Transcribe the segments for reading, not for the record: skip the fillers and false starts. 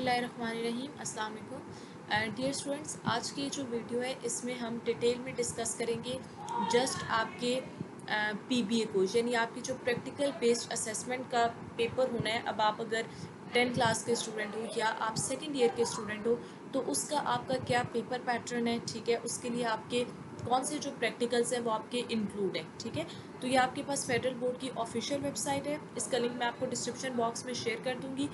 बिस्मिल्लाहिर्रहमानिर्रहीम अस्सलाम वालेकुम। डियर स्टूडेंट्स, आज की जो वीडियो है इसमें हम डिटेल में डिस्कस करेंगे जस्ट आपके पीबीए को, यानी आपकी जो प्रैक्टिकल बेस्ड असेसमेंट का पेपर होना है। अब आप अगर 10 क्लास के स्टूडेंट हो या आप सेकेंड ईयर के स्टूडेंट हो तो उसका आपका क्या पेपर पैटर्न है, ठीक है। उसके लिए आपके कौन से जो प्रैक्टिकल्स हैं वो आपके इंक्लूड हैं, ठीक है। तो ये आपके पास फेडरल बोर्ड की ऑफिशियल वेबसाइट है, इसका लिंक मैं आपको डिस्क्रिप्शन बॉक्स में शेयर कर दूंगी।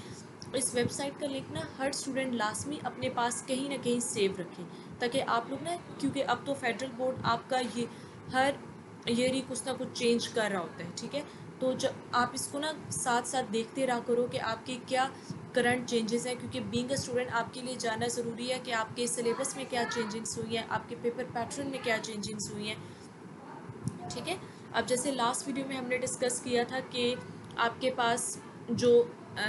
इस वेबसाइट का लिंक ना हर स्टूडेंट लाजमी अपने पास कहीं ना कहीं सेव रखें, ताकि आप लोग ना, क्योंकि अब तो फेडरल बोर्ड आपका ये हर ईयर ही कुछ ना कुछ चेंज कर रहा होता है, ठीक है। तो जब आप इसको ना साथ साथ देखते रहा करो कि आपके क्या करंट चेंजेस हैं, क्योंकि बीइंग अ स्टूडेंट आपके लिए जानना ज़रूरी है कि आपके सिलेबस में क्या चेंजेस हुई हैं, आपके पेपर पैटर्न में क्या चेंजेस हुई हैं, ठीक है। अब जैसे लास्ट वीडियो में हमने डिस्कस किया था कि आपके पास जो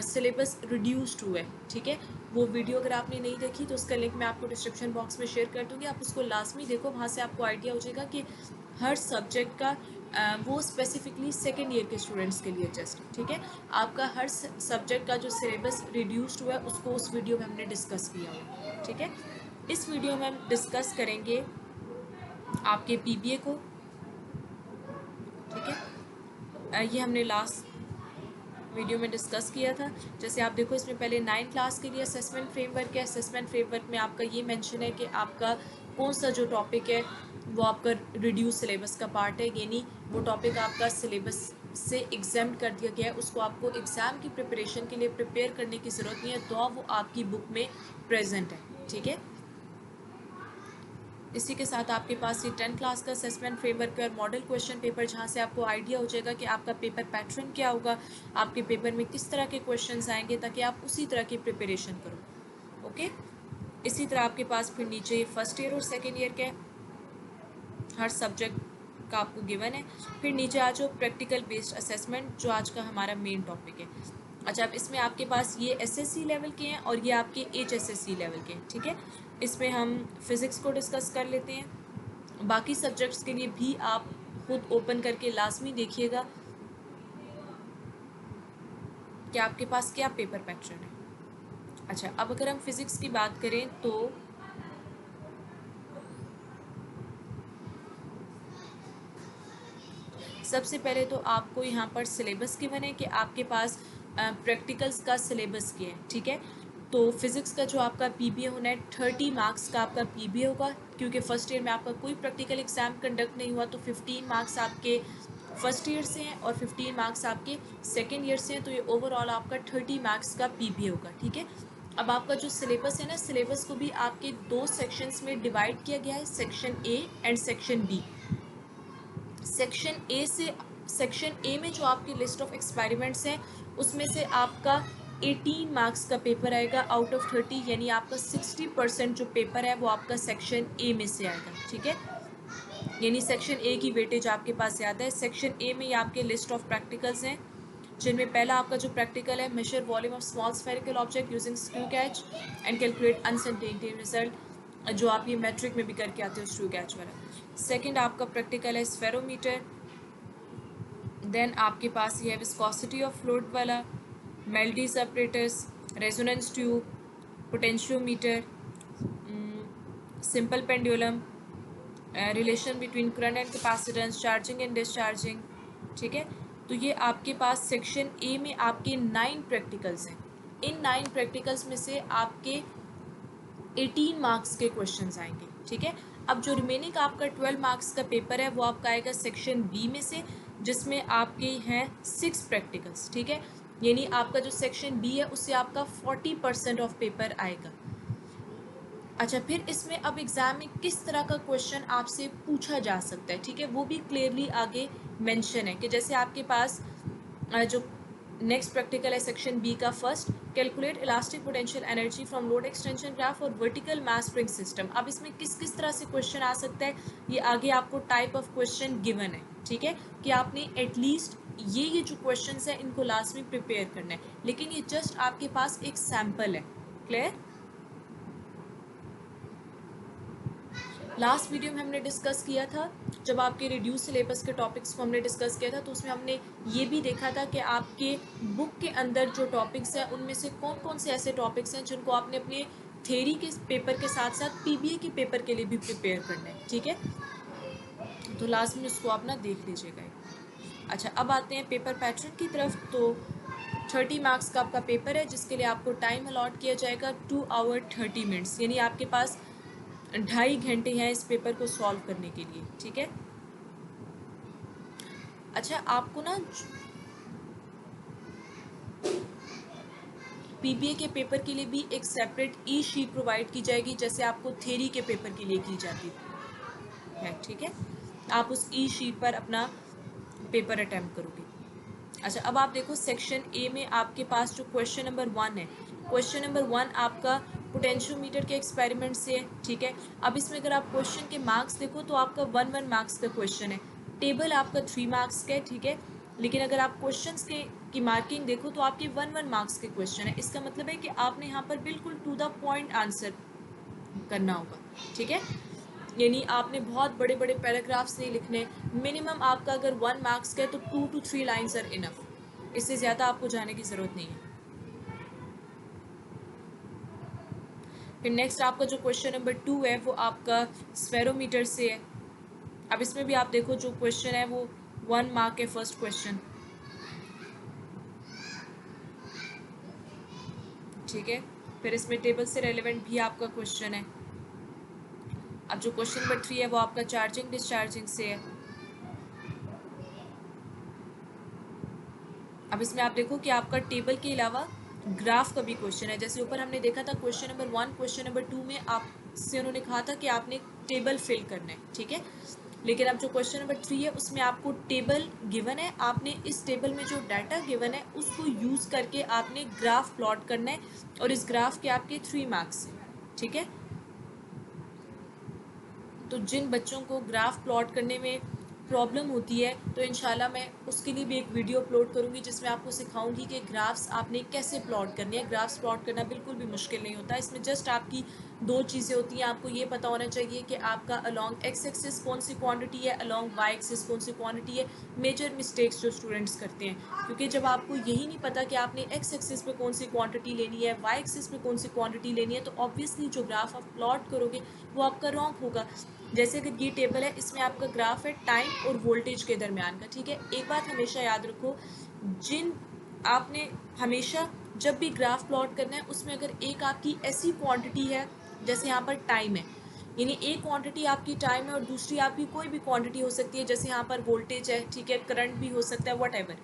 सिलेबस रिड्यूस्ड हुआ है, ठीक है। वो वीडियो अगर आपने नहीं देखी तो उसका लिंक मैं आपको डिस्क्रिप्शन बॉक्स में शेयर कर दूंगी, आप उसको लाजमी देखो, वहाँ से आपको आइडिया हो जाएगा कि हर सब्जेक्ट का वो स्पेसिफिकली सेकेंड ईयर के स्टूडेंट्स के लिए जस्ट, ठीक है। आपका हर सब्जेक्ट का जो सिलेबस रिड्यूस्ड हुआ है उसको उस वीडियो में हमने डिस्कस किया हुआ, ठीक है। इस वीडियो में हम डिस्कस करेंगे आपके पीबीए को, ठीक है। ये हमने लास्ट वीडियो में डिस्कस किया था। जैसे आप देखो, इसमें पहले 9 क्लास के लिए असेसमेंट फ्रेमवर्क है। असेसमेंट फ्रेमवर्क में आपका ये मेंशन है कि आपका कौन सा जो टॉपिक है वो आपका रिड्यूस सिलेबस का पार्ट है, यानी वो टॉपिक आपका सिलेबस से एग्जाम्प्ट कर दिया गया है, उसको आपको एग्ज़ाम की प्रिपरेशन के लिए प्रिपेयर करने की ज़रूरत नहीं है, तो वो आपकी बुक में प्रेजेंट है, ठीक है। इसी के साथ आपके पास ये 10 क्लास का असेसमेंट फ्रेमवर्क और मॉडल क्वेश्चन पेपर, जहाँ से आपको आइडिया हो जाएगा कि आपका पेपर पैटर्न क्या होगा, आपके पेपर में किस तरह के क्वेश्चंस आएंगे, ताकि आप उसी तरह की प्रिपरेशन करो, ओके। इसी तरह आपके पास फिर नीचे फर्स्ट ईयर और सेकेंड ईयर के हर सब्जेक्ट का आपको गिवन है। फिर नीचे आ जाओ प्रैक्टिकल बेस्ड असेसमेंट, जो आज का हमारा मेन टॉपिक है। अच्छा, अब इसमें आपके पास ये एसएससी लेवल के हैं और ये आपके एचएसएससी लेवल के हैं, ठीक है। इसमें हम फिज़िक्स को डिस्कस कर लेते हैं। बाकी सब्जेक्ट्स के लिए भी आप खुद ओपन करके लाजमी देखिएगा कि आपके पास क्या पेपर पैटर्न है। अच्छा, अब अगर हम फिज़िक्स की बात करें तो सबसे पहले तो आपको यहाँ पर सिलेबस गिवन है कि आपके पास प्रैक्टिकल्स का सिलेबस क्या है, ठीक है। तो फिज़िक्स का जो आपका पीबीए होना है 30 मार्क्स का आपका पीबीए होगा, क्योंकि फर्स्ट ईयर में आपका कोई प्रैक्टिकल एग्जाम कंडक्ट नहीं हुआ, तो 15 मार्क्स आपके फर्स्ट ईयर से हैं और 15 मार्क्स आपके सेकेंड ईयर से हैं, तो ये ओवरऑल आपका 30 मार्क्स का पीबीए होगा, ठीक है। अब आपका जो सिलेबस है ना, सिलेबस को भी आपके 2 सेक्शंस में डिवाइड किया गया है, section A and section B. Section A में जो आपकी लिस्ट ऑफ एक्सपेरिमेंट्स हैं उसमें से आपका 18 मार्क्स का पेपर आएगा आउट ऑफ 30, यानी आपका 60% जो पेपर है वो आपका सेक्शन ए में से आएगा, ठीक है। यानी सेक्शन ए की वेटेज आपके पास ज़्यादा है। सेक्शन ए में ये आपके लिस्ट ऑफ प्रैक्टिकल्स हैं, जिनमें पहला आपका जो प्रैक्टिकल है, measure volume of small spherical object using screw gauge and calculate uncertainty result, जो आप ये मैट्रिक में भी करके आते हो स्क्रू कैच वाला। सेकंड आपका प्रैक्टिकल है स्फेरोमीटर। देन आपके पास ये है विस्कोसिटी ऑफ फ्लूइड वाला, Melde's separators, resonance tube, potentiometer, simple pendulum, relation between current and capacitance, charging and discharging, ठीक है। तो ये आपके पास सेक्शन ए में आपके 9 प्रैक्टिकल्स हैं। इन 9 प्रैक्टिकल्स में से आपके 18 मार्क्स के क्वेश्चंस आएंगे, ठीक है। अब जो रिमेनिंग आपका 12 मार्क्स का पेपर है वो आपका आएगा सेक्शन बी में से, जिसमें आपके हैं 6 प्रैक्टिकल्स, ठीक है। यानी आपका जो सेक्शन बी है उससे आपका 40% ऑफ पेपर आएगा। अच्छा, फिर इसमें अब एग्ज़ाम में किस तरह का क्वेश्चन आपसे पूछा जा सकता है, ठीक है, वो भी क्लियरली आगे मेंशन है कि जैसे आपके पास जो नेक्स्ट प्रैक्टिकल है सेक्शन बी का first, calculate elastic potential energy from load extension graph और वर्टिकल मास स्प्रिंग सिस्टम। अब इसमें किस किस तरह से क्वेश्चन आ सकता है, ये आगे आपको टाइप ऑफ क्वेश्चन गिवन है, ठीक है, कि आपने एटलीस्ट ये जो क्वेश्चन है इनको लाजमी प्रिपेयर करना है, लेकिन ये जस्ट आपके पास एक सैम्पल है। क्लियर? लास्ट वीडियो में हमने डिस्कस किया था जब आपके रिड्यूस सिलेबस के टॉपिक्स को हमने डिस्कस किया था तो उसमें हमने ये भी देखा था कि आपके बुक के अंदर जो टॉपिक्स हैं उनमें से कौन कौन से ऐसे टॉपिक्स हैं जिनको आपने अपने थ्योरी के पेपर के साथ साथ पीबीए के पेपर के लिए भी प्रिपेयर करना है, ठीक है। तो लास्ट में उसको आप ना देख लीजिएगा। अच्छा, अब आते हैं पेपर पैटर्न की तरफ। तो 30 मार्क्स का आपका पेपर है जिसके लिए आपको टाइम अलॉट किया जाएगा 2 आवर 30 मिनट्स, यानी आपके पास 2.5 घंटे हैं इस पेपर को सॉल्व करने के लिए, ठीक है। अच्छा, आपको ना पीबीए के पेपर के लिए भी एक सेपरेट ई शीट प्रोवाइड की जाएगी जैसे आपको थ्योरी के पेपर के लिए की जाती है, ठीक है। आप उस ई शीट पर अपना पेपर अटेम्प्ट करोगे। अच्छा, अब आप देखो सेक्शन ए में आपके पास जो क्वेश्चन नंबर 1 है, क्वेश्चन नंबर 1 आपका पोटेंशियोमीटर के एक्सपेरिमेंट से है, ठीक है। अब इसमें अगर आप क्वेश्चन के मार्क्स देखो तो आपका 1 मार्क्स का क्वेश्चन है, टेबल आपका 3 मार्क्स का है, ठीक है। लेकिन अगर आप क्वेश्चंस के की मार्किंग देखो तो आपके 1 मार्क्स के क्वेश्चन है। इसका मतलब है कि आपने यहाँ पर बिल्कुल टू द पॉइंट आंसर करना होगा, ठीक है। यानी आपने बहुत बड़े बड़े पैराग्राफ्स नहीं लिखने। मिनिमम आपका अगर 1 मार्क्स का है तो 2 to 3 लाइन्स आर इनफ, इससे ज़्यादा आपको जाने की ज़रूरत नहीं है। फिर नेक्स्ट आपका जो क्वेश्चन नंबर 2 है वो आपका स्फेरोमीटर से है। अब इसमें भी आप देखो जो क्वेश्चन है वो 1 मार्क है, फर्स्ट क्वेश्चन, ठीक है। फिर इसमें टेबल से रेलेवेंट भी आपका क्वेश्चन है। अब जो क्वेश्चन नंबर 3 है वो आपका चार्जिंग डिस्चार्जिंग से है। अब इसमें आप देखो कि आपका टेबल के अलावा ग्राफ का भी क्वेश्चन है। जैसे ऊपर हमने देखा था क्वेश्चन नंबर 1, क्वेश्चन नंबर 2 में आपसे उन्होंने कहा था कि आपने टेबल फिल करना है, ठीक है। लेकिन अब जो क्वेश्चन नंबर 3 है उसमें आपको टेबल गिवन है, आपने इस टेबल में जो डाटा गिवन है उसको यूज़ करके आपने ग्राफ प्लॉट करना है और इस ग्राफ के आपके 3 मार्क्स हैं, ठीक है। तो जिन बच्चों को ग्राफ प्लॉट करने में प्रॉब्लम होती है तो इंशाल्लाह मैं उसके लिए भी एक वीडियो अपलोड करूंगी जिसमें आपको सिखाऊंगी कि ग्राफ्स आपने कैसे प्लॉट करने हैं। ग्राफ्स प्लॉट करना बिल्कुल भी मुश्किल नहीं होता, इसमें जस्ट आपकी 2 चीज़ें होती हैं। आपको ये पता होना चाहिए कि आपका अलॉन्ग एक्स एक्सिस कौन सी क्वांटिटी है, अलॉन्ग वाई एक्सिस कौन सी क्वांटिटी है। मेजर मिस्टेक्स जो स्टूडेंट्स करते हैं, क्योंकि जब आपको यही नहीं पता कि आपने एक्स एक्सिस पे कौन सी क्वांटिटी लेनी है, वाई एक्सिस पे कौन सी क्वांटिटी लेनी है, तो ऑब्वियसली जो ग्राफ आप प्लॉट करोगे वो आपका रॉन्ग होगा। जैसे कि ये टेबल है, इसमें आपका ग्राफ है टाइम और वोल्टेज के दरमियान का, ठीक है। एक बात हमेशा याद रखो, जिन आपने हमेशा जब भी ग्राफ प्लॉट करना है उसमें अगर एक आपकी ऐसी क्वांटिटी है, जैसे यहाँ पर टाइम है, यानी एक क्वांटिटी आपकी टाइम है और दूसरी आपकी कोई भी क्वांटिटी हो सकती है, जैसे यहाँ पर वोल्टेज है, ठीक है, करंट भी हो सकता है, व्हाटएवर।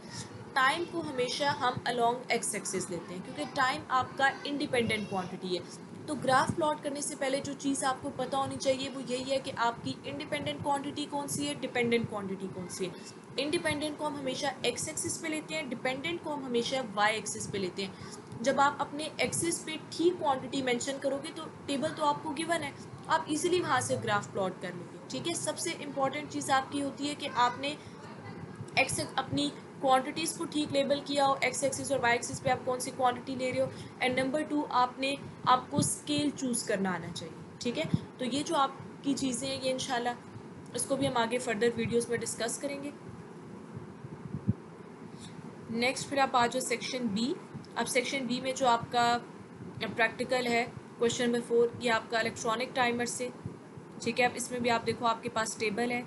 टाइम को हमेशा हम अलॉन्ग एक्स एक्सिस लेते हैं क्योंकि टाइम आपका इंडिपेंडेंट क्वांटिटी है। तो ग्राफ प्लॉट करने से पहले जो चीज़ आपको पता होनी चाहिए वो यही है कि आपकी इंडिपेंडेंट क्वांटिटी कौन सी है, डिपेंडेंट क्वांटिटी कौन सी है। इंडिपेंडेंट को हम हमेशा एक्स एक्सिस पे लेते हैं, डिपेंडेंट को हम हमेशा वाई एक्सिस पे लेते हैं। जब आप अपने एक्सिस पे ठीक क्वांटिटी मेंशन करोगे तो टेबल तो आपको गिवन है, आप इजीली वहाँ से ग्राफ प्लॉट कर लोगे, ठीक है। सबसे इंपॉर्टेंट चीज़ आपकी होती है कि आपने एक्स अपनी क्वांटिटीज़ को ठीक लेबल किया हो, एक्स एक्सिस और वाई एक्सिस पे आप कौन सी क्वांटिटी ले रहे हो। एंड नंबर 2, आपको स्केल चूज़ करना आना चाहिए, ठीक है। तो ये जो आपकी चीज़ें हैं ये इंशाल्लाह इसको भी हम आगे फर्दर वीडियोस में डिस्कस करेंगे। नेक्स्ट फिर आप आ जाओ सेक्शन बी। अब सेक्शन बी में जो आपका प्रैक्टिकल है क्वेश्चन नंबर 4, ये आपका इलेक्ट्रॉनिक टाइमर से, ठीक है। अब इसमें भी आप देखो आपके पास टेबल है,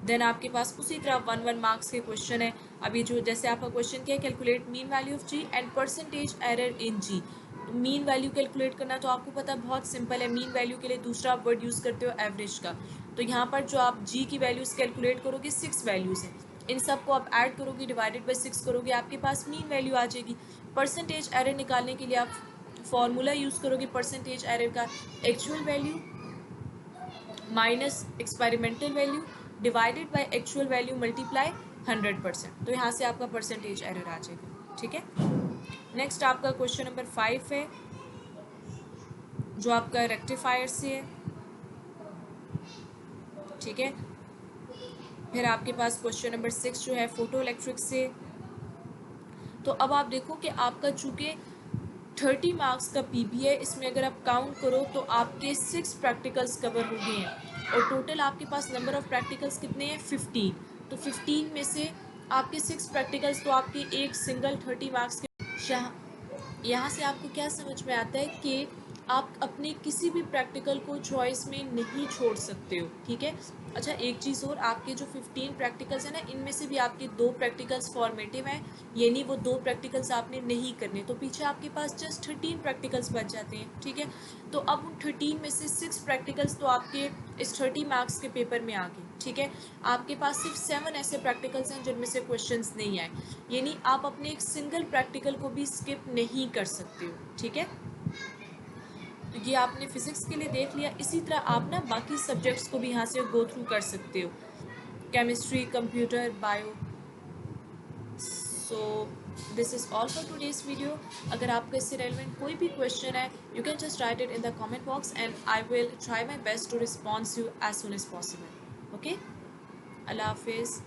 देन आपके पास उसी तरह 1 मार्क्स के क्वेश्चन है। अभी जो जैसे आपका क्वेश्चन क्या है, calculate mean value of G and percentage error in G. Mean value calculate करना तो आपको पता है बहुत सिंपल है। मीन वैल्यू के लिए दूसरा आप वर्ड यूज़ करते हो एवरेज का। तो यहाँ पर जो आप जी की वैल्यूज़ कैलकुलेट करोगे 6 वैल्यूज़ हैं, इन सब को आप ऐड करोगे, डिवाइडेड बाई 6 करोगे, आपके पास मीन वैल्यू आ जाएगी। परसेंटेज एरर निकालने के लिए आप फॉर्मूला यूज़ करोगे परसेंटेज एरर का, actual value minus experimental value divided by actual value multiply 100%। तो यहाँ से आपका परसेंटेज एरर आ जाएगा, ठीक है। नेक्स्ट आपका क्वेश्चन नंबर 5 है जो आपका रेक्टिफायर से है, ठीक है। फिर आपके पास क्वेश्चन नंबर 6 जो है फोटो इलेक्ट्रिक से। तो अब आप देखो कि आपका चूँकि 30 मार्क्स का पीबी है, इसमें अगर आप काउंट करो तो आपके 6 प्रैक्टिकल्स कवर हो गए हैं। और टोटल आपके पास नंबर ऑफ प्रैक्टिकल्स कितने हैं 15। तो 15 में से आपके 6 प्रैक्टिकल्स तो आपके एक सिंगल 30 मार्क्स के। यहाँ से आपको क्या समझ में आता है कि आप अपने किसी भी प्रैक्टिकल को चॉइस में नहीं छोड़ सकते हो, ठीक है। अच्छा, एक चीज़ और, आपके जो 15 प्रैक्टिकल्स हैं ना, इनमें से भी आपके 2 प्रैक्टिकल्स फॉर्मेटिव हैं, यानी वो 2 प्रैक्टिकल्स आपने नहीं करने, तो पीछे आपके पास जस्ट 13 प्रैक्टिकल्स बच जाते हैं, ठीक है। तो अब उन 13 में से 6 प्रैक्टिकल्स तो आपके इस 30 मार्क्स के पेपर में आ गए, ठीक है। आपके पास सिर्फ 7 ऐसे प्रैक्टिकल्स हैं जिनमें से क्वेश्चंस नहीं आए, यानी आप अपने एक सिंगल प्रैक्टिकल को भी स्किप नहीं कर सकते हो, ठीक है। तो ये आपने फिजिक्स के लिए देख लिया। इसी तरह आप ना बाकी सब्जेक्ट्स को भी यहाँ से गो थ्रू कर सकते हो, chemistry, computer, bio. So this is all for today's video. अगर आपको इससे रेलिवेंट कोई भी क्वेश्चन है, you can just write it in the comment box and I will try my best to response you as soon as possible. Okay, अल्लाह हाफिज़।